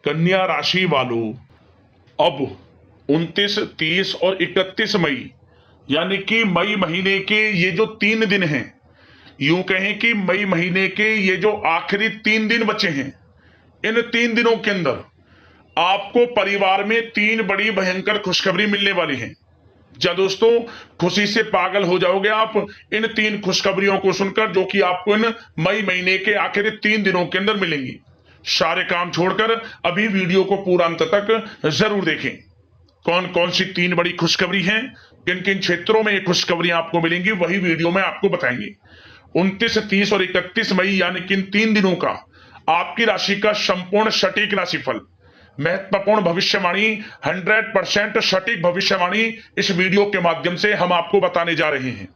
कन्या राशि वालों, अब 29, 30 और 31 मई यानी कि मई महीने के ये जो 3 दिन हैं, यूं कहें कि मई महीने के ये जो आखिरी 3 दिन बचे हैं, इन 3 दिनों के अंदर आपको परिवार में 3 बड़ी भयंकर खुशखबरी मिलने वाली है। क्या दोस्तों, खुशी से पागल हो जाओगे आप इन 3 खुशखबरियों को सुनकर, जो कि आपको इन मई महीने के आखिरी 3 दिनों के अंदर मिलेंगी। सारे काम छोड़कर अभी वीडियो को पूरा अंत तक जरूर देखें। कौन कौन सी 3 बड़ी खुशखबरी हैं, किन किन क्षेत्रों में ये खुशखबरियां आपको मिलेंगी, वही वीडियो में आपको बताएंगे। 29, 30 और 31 मई यानी कि इन 3 दिनों का आपकी राशि का संपूर्ण सटीक राशिफल, महत्वपूर्ण भविष्यवाणी, 100% सटीक भविष्यवाणी इस वीडियो के माध्यम से हम आपको बताने जा रहे हैं।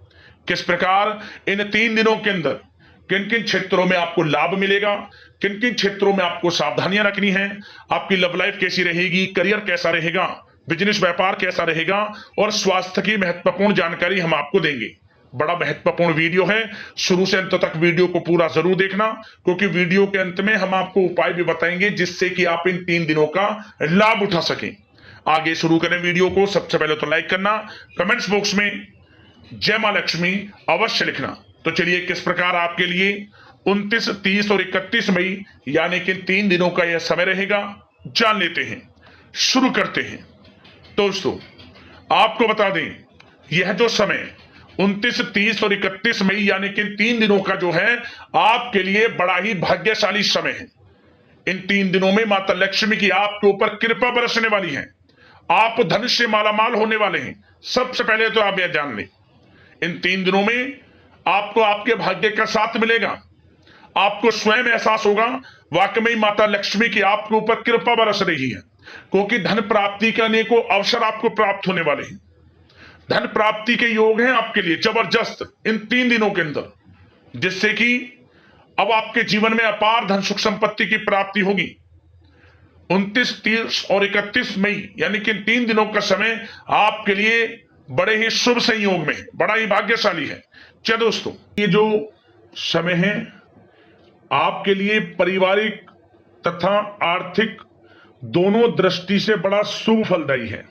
किस प्रकार इन 3 दिनों के अंदर किन किन क्षेत्रों में आपको लाभ मिलेगा, किन किन क्षेत्रों में आपको सावधानियां रखनी है, आपकी लव लाइफ कैसी रहेगी, करियर कैसा रहेगा, बिजनेस व्यापार कैसा रहेगा और स्वास्थ्य की महत्वपूर्ण जानकारी हम आपको देंगे। बड़ा महत्वपूर्ण वीडियो है, शुरू से अंत तक वीडियो को पूरा जरूर देखना, क्योंकि वीडियो के अंत में हम आपको उपाय भी बताएंगे जिससे कि आप इन 3 दिनों का लाभ उठा सकें। आगे शुरू करें वीडियो को। सबसे पहले तो लाइक करना, कमेंट्स बॉक्स में जय मां लक्ष्मी अवश्य लिखना। तो चलिए, किस प्रकार आपके लिए 29, 30 और 31 मई यानी कि 3 दिनों का यह समय रहेगा, जान लेते हैं। शुरू करते हैं। दोस्तों, आपको बता दें, यह जो समय 29, 30 और 31 मई यानी कि 3 दिनों का जो है, आपके लिए बड़ा ही भाग्यशाली समय है। इन 3 दिनों में माता लक्ष्मी की आपके ऊपर कृपा बरसने वाली है। आप धन से मालामाल होने वाले हैं। सबसे पहले तो आप यह जान लें, इन 3 दिनों में आपको आपके भाग्य का साथ मिलेगा। आपको स्वयं एहसास होगा वाकई में माता लक्ष्मी की आपके ऊपर कृपा बरस रही है, क्योंकि धन प्राप्ति के अनेकों अवसर आपको प्राप्त होने वाले हैं। धन प्राप्ति के योग हैं आपके लिए जबरदस्त इन 3 दिनों के अंदर, जिससे कि अब आपके जीवन में अपार धन सुख संपत्ति की प्राप्ति होगी। 29, 30 और 31 मई यानी कि 3 दिनों का समय आपके लिए बड़े ही शुभ संयोग में, बड़ा ही भाग्यशाली है। क्या दोस्तों, ये जो समय है आपके लिए पारिवारिक तथा आर्थिक दोनों दृष्टि से बड़ा शुभ फलदायी है।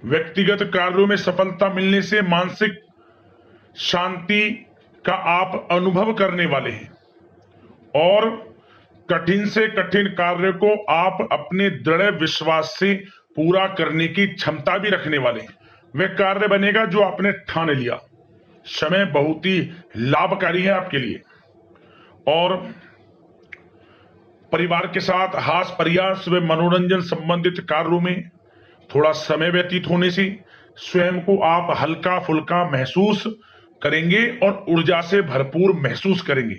व्यक्तिगत कार्यों में सफलता मिलने से मानसिक शांति का आप अनुभव करने वाले हैं और कठिन से कठिन कार्य को आप अपने दृढ़ विश्वास से पूरा करने की क्षमता भी रखने वाले हैं। वह कार्य बनेगा जो आपने ठान लिया। समय बहुत ही लाभकारी है आपके लिए और परिवार के साथ हास्य प्रयास व मनोरंजन संबंधित कार्यों में थोड़ा समय व्यतीत होने से स्वयं को आप हल्का फुल्का महसूस करेंगे और ऊर्जा से भरपूर महसूस करेंगे।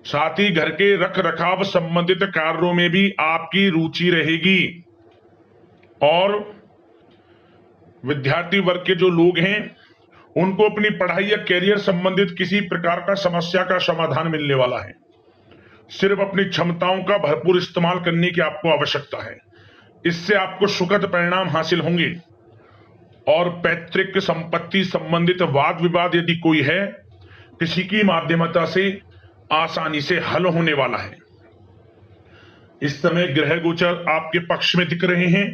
साथ ही घर के रख रखाव संबंधित कार्यों में भी आपकी रुचि रहेगी और विद्यार्थी वर्ग के जो लोग हैं उनको अपनी पढ़ाई या कैरियर संबंधित किसी प्रकार का समस्या का समाधान मिलने वाला है। सिर्फ अपनी क्षमताओं का भरपूर इस्तेमाल करने की आपको आवश्यकता है। इससे आपको सुखद परिणाम हासिल होंगे और पैतृक संपत्ति संबंधित वाद विवाद यदि कोई है, किसी की माध्यमता से आसानी से हल होने वाला है। इस समय ग्रह गोचर आपके पक्ष में दिख रहे हैं।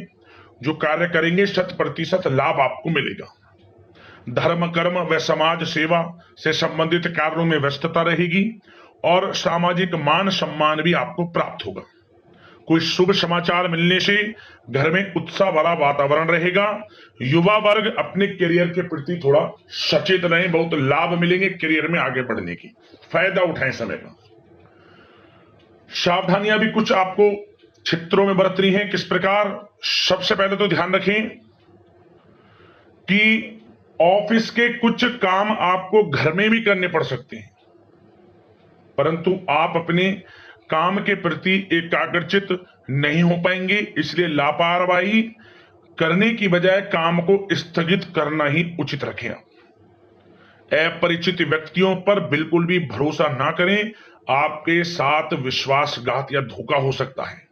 जो कार्य करेंगे 100% लाभ आपको मिलेगा। धर्म कर्म व समाज सेवा से संबंधित कार्यों में व्यस्तता रहेगी और सामाजिक मान सम्मान भी आपको प्राप्त होगा। कोई शुभ समाचार मिलने से घर में उत्साह वाला वातावरण रहेगा। युवा वर्ग अपने करियर के प्रति थोड़ा सचेत रहें, बहुत लाभ मिलेंगे करियर में आगे बढ़ने की, फायदा उठाएं समय का। सावधानियां भी कुछ आपको क्षेत्रों में बरतनी है। किस प्रकार? सबसे पहले तो ध्यान रखें कि ऑफिस के कुछ काम आपको घर में भी करने पड़ सकते हैं, परंतु आप अपने काम के प्रति एकाग्रचित नहीं हो पाएंगे। इसलिए लापरवाही करने की बजाय काम को स्थगित करना ही उचित रखें। अपरिचित व्यक्तियों पर बिल्कुल भी भरोसा ना करें, आपके साथ विश्वासघात या धोखा हो सकता है।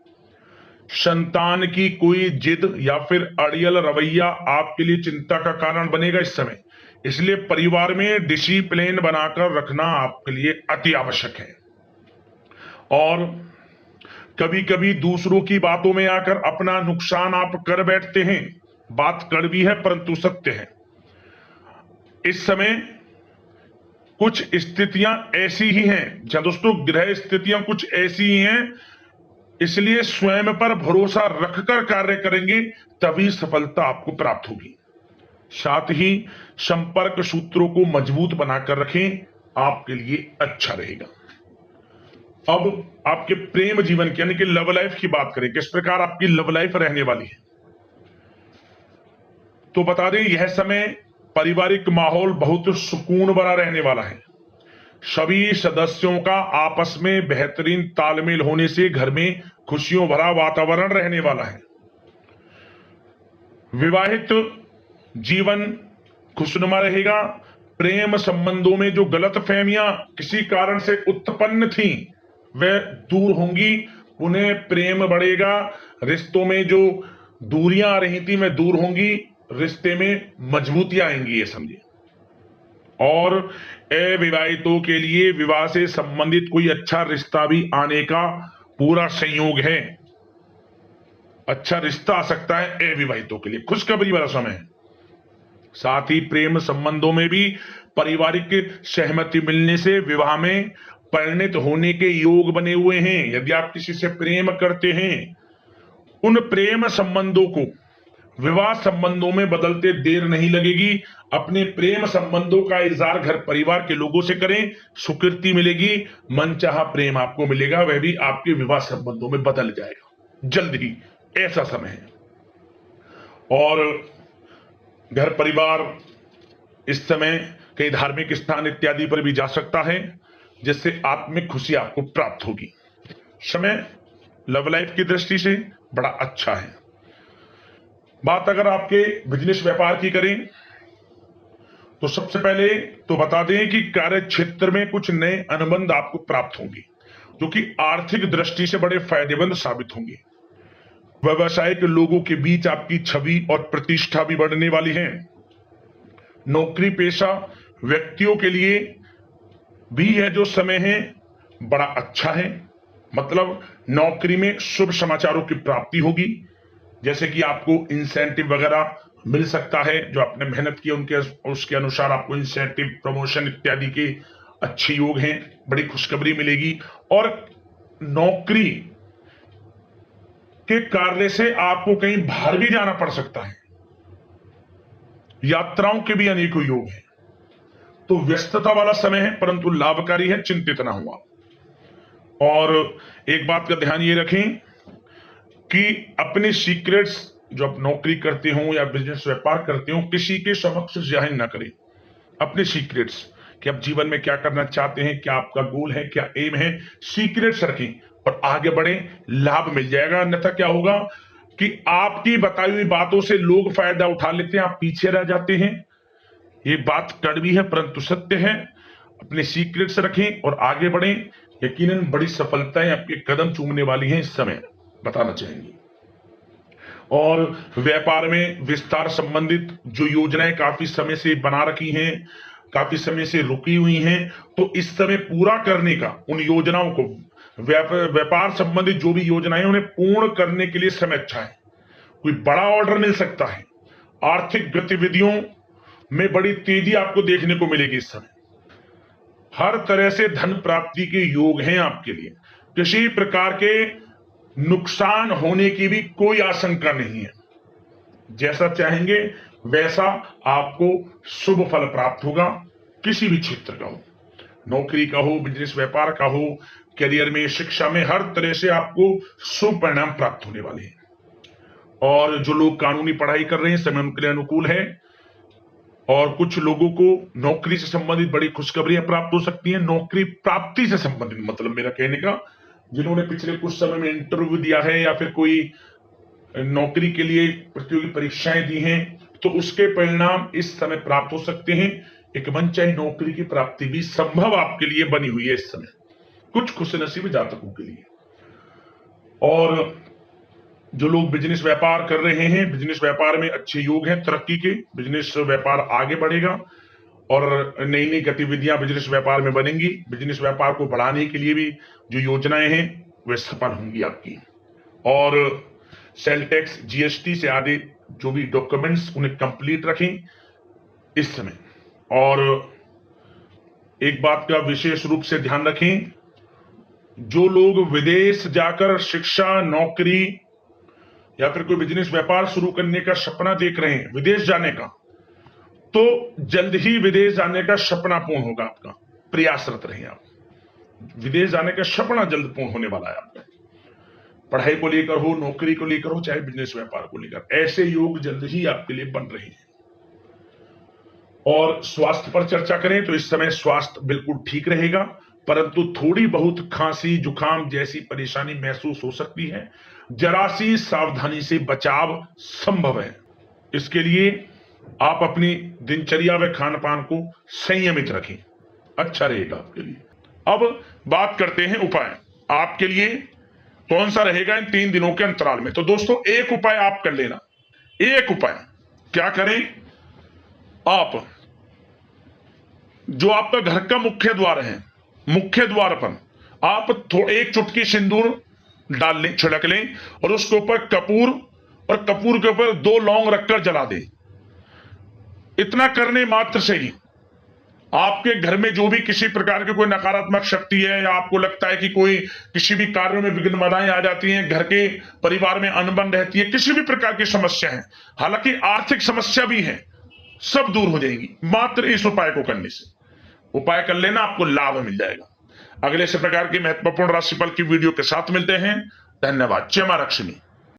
संतान की कोई जिद या फिर अड़ियल रवैया आपके लिए चिंता का कारण बनेगा इस समय। इसलिए परिवार में डिसिप्लिन बनाकर रखना आपके लिए अति आवश्यक है। और कभी कभी दूसरों की बातों में आकर अपना नुकसान आप कर बैठते हैं। बात कड़वी है परंतु सत्य है। इस समय कुछ स्थितियां ऐसी ही हैं, जहां दोस्तों ग्रह स्थितियां कुछ ऐसी ही हैं, इसलिए स्वयं पर भरोसा रखकर कार्य करेंगे तभी सफलता आपको प्राप्त होगी। साथ ही संपर्क सूत्रों को मजबूत बनाकर रखें, आपके लिए अच्छा रहेगा। अब आपके प्रेम जीवन की यानी कि लव लाइफ की बात करें, किस प्रकार आपकी लव लाइफ रहने वाली है। तो बता दें, यह समय पारिवारिक माहौल बहुत सुकून भरा रहने वाला है। सभी सदस्यों का आपस में बेहतरीन तालमेल होने से घर में खुशियों भरा वातावरण रहने वाला है। विवाहित जीवन खुशनुमा रहेगा। प्रेम संबंधों में जो गलतफहमियां किसी कारण से उत्पन्न थी वह दूर होंगी, उन्हें प्रेम बढ़ेगा। रिश्तों में जो दूरियां आ रही थी वह दूर होंगी, रिश्ते में मजबूतियां आएंगी, ये समझिए। और अविवाहितों के लिए विवाह से संबंधित कोई अच्छा रिश्ता भी आने का पूरा संयोग है। अच्छा रिश्ता आ सकता है अविवाहितों के लिए, खुशखबरी वाला समय है। साथ ही प्रेम संबंधों में भी पारिवारिक सहमति मिलने से विवाह में परिणत होने के योग बने हुए हैं। यदि आप किसी से प्रेम करते हैं, उन प्रेम संबंधों को विवाह संबंधों में बदलते देर नहीं लगेगी। अपने प्रेम संबंधों का इजहार घर परिवार के लोगों से करें, स्वीकृति मिलेगी, मनचाहा प्रेम आपको मिलेगा, वह भी आपके विवाह संबंधों में बदल जाएगा जल्द ही, ऐसा समय है। और घर परिवार इस समय कई धार्मिक स्थान इत्यादि पर भी जा सकता है, जिससे आत्मिक खुशी आपको प्राप्त होगी। समय लव लाइफ की दृष्टि से बड़ा अच्छा है। बात अगर आपके बिजनेस व्यापार की करें तो सबसे पहले तो बता दें कि कार्य क्षेत्र में कुछ नए अनुबंध आपको प्राप्त होंगे, जो कि आर्थिक दृष्टि से बड़े फायदेमंद साबित होंगे। व्यवसायिक लोगों के बीच आपकी छवि और प्रतिष्ठा भी बढ़ने वाली है। नौकरी पेशा व्यक्तियों के लिए भी यह जो समय है बड़ा अच्छा है। मतलब नौकरी में शुभ समाचारों की प्राप्ति होगी, जैसे कि आपको इंसेंटिव वगैरह मिल सकता है, जो आपने मेहनत की उनके उसके अनुसार आपको इंसेंटिव, प्रमोशन इत्यादि के अच्छे योग हैं, बड़ी खुशखबरी मिलेगी। और नौकरी के कार्य से आपको कहीं बाहर भी जाना पड़ सकता है, यात्राओं के भी अनेकों योग हैं। तो व्यस्तता वाला समय है परंतु लाभकारी है, चिंतित ना हुआ। और एक बात का ध्यान ये रखें कि अपने सीक्रेट्स जो आप नौकरी करते हो या बिजनेस व्यापार करते हो, किसी के समक्ष जाहिर ना करें अपने सीक्रेट्स, कि आप जीवन में क्या करना चाहते हैं, क्या आपका गोल है, क्या एम है, सीक्रेट्स रखें और आगे बढ़े, लाभ मिल जाएगा। अन्यथा क्या होगा कि आपकी बताई हुई बातों से लोग फायदा उठा लेते हैं, आप पीछे रह जाते हैं। ये बात कड़वी है परंतु सत्य है। अपने सीक्रेट्स रखें और आगे बढ़ें, यकीनन बड़ी सफलताएं आपके कदम चूमने वाली हैं इस समय, बताना चाहेंगे। और व्यापार में विस्तार संबंधित जो योजनाएं काफी समय से बना रखी हैं, काफी समय से रुकी हुई हैं, तो इस समय पूरा करने का, उन योजनाओं को, व्यापार संबंधित जो भी योजनाएं उन्हें पूर्ण करने के लिए समय अच्छा है। कोई बड़ा ऑर्डर मिल सकता है। आर्थिक गतिविधियों में बड़ी तेजी आपको देखने को मिलेगी इस समय। हर तरह से धन प्राप्ति के योग हैं आपके लिए। किसी प्रकार के नुकसान होने की भी कोई आशंका नहीं है। जैसा चाहेंगे वैसा आपको शुभ फल प्राप्त होगा, किसी भी क्षेत्र का हो, नौकरी का हो, बिजनेस व्यापार का हो, करियर में, शिक्षा में, हर तरह से आपको शुभ परिणाम प्राप्त होने वाले हैं। और जो लोग कानूनी पढ़ाई कर रहे हैं, समय उनके लिए अनुकूल है। और कुछ लोगों को नौकरी से संबंधित बड़ी खुशखबरियां प्राप्त हो सकती हैं। नौकरी प्राप्ति से संबंधित मतलब मेरा कहने का, जिन्होंने पिछले कुछ समय में इंटरव्यू दिया है या फिर कोई नौकरी के लिए प्रतियोगी परीक्षाएं दी हैं, तो उसके परिणाम इस समय प्राप्त हो सकते हैं। एक मनचाही नौकरी की प्राप्ति भी संभव आपके लिए बनी हुई है इस समय, कुछ खुशनसीब जातकों के लिए। और जो लोग बिजनेस व्यापार कर रहे हैं, बिजनेस व्यापार में अच्छे योग हैं तरक्की के, बिजनेस व्यापार आगे बढ़ेगा और नई नई गतिविधियां बिजनेस व्यापार में बनेंगी। बिजनेस व्यापार को बढ़ाने के लिए भी जो योजनाएं हैं वे सफल होंगी आपकी। और सेल टैक्स, जीएसटी से आदि जो भी डॉक्यूमेंट्स उन्हें कंप्लीट रखें इस समय। और एक बात का विशेष रूप से ध्यान रखें, जो लोग विदेश जाकर शिक्षा, नौकरी या फिर कोई बिजनेस व्यापार शुरू करने का सपना देख रहे हैं, विदेश जाने का, तो जल्द ही विदेश जाने का सपना पूर्ण होगा आपका। प्रयासरत रहें आप, विदेश जाने का सपना जल्द पूर्ण होने वाला है आपका। पढ़ाई को लेकर हो, नौकरी को लेकर हो, चाहे बिजनेस व्यापार को लेकर, ऐसे योग जल्द ही आपके लिए बन रहे हैं। और स्वास्थ्य पर चर्चा करें तो इस समय स्वास्थ्य बिल्कुल ठीक रहेगा, परंतु थोड़ी बहुत खांसी, जुकाम जैसी परेशानी महसूस हो सकती है। जरा सी सावधानी से बचाव संभव है। इसके लिए आप अपनी दिनचर्या व खान पान को संयमित रखें, अच्छा रहेगा आपके लिए। अब बात करते हैं उपाय आपके लिए कौन सा रहेगा इन 3 दिनों के अंतराल में। तो दोस्तों, एक उपाय आप कर लेना। एक उपाय क्या करें, आप जो आपका घर का मुख्य द्वार है, मुख्य द्वार पर आप एक चुटकी सिंदूर डाल लें, छिड़क लें, और उसके ऊपर कपूर, और कपूर के ऊपर 2 लौंग रखकर जला दें। इतना करने मात्र से ही आपके घर में जो भी किसी प्रकार की कोई नकारात्मक शक्ति है, या आपको लगता है कि कोई किसी भी कार्यों में विघ्न बाधाएं आ जाती हैं, घर के परिवार में अनबन रहती है, किसी भी प्रकार की समस्या है, हालांकि आर्थिक समस्या भी है, सब दूर हो जाएंगी मात्र इस उपाय को करने से। उपाय कर लेना, आपको लाभ मिल जाएगा। अगले इस प्रकार की महत्वपूर्ण राशिफल की वीडियो के साथ मिलते हैं। धन्यवाद। जय मां लक्ष्मी।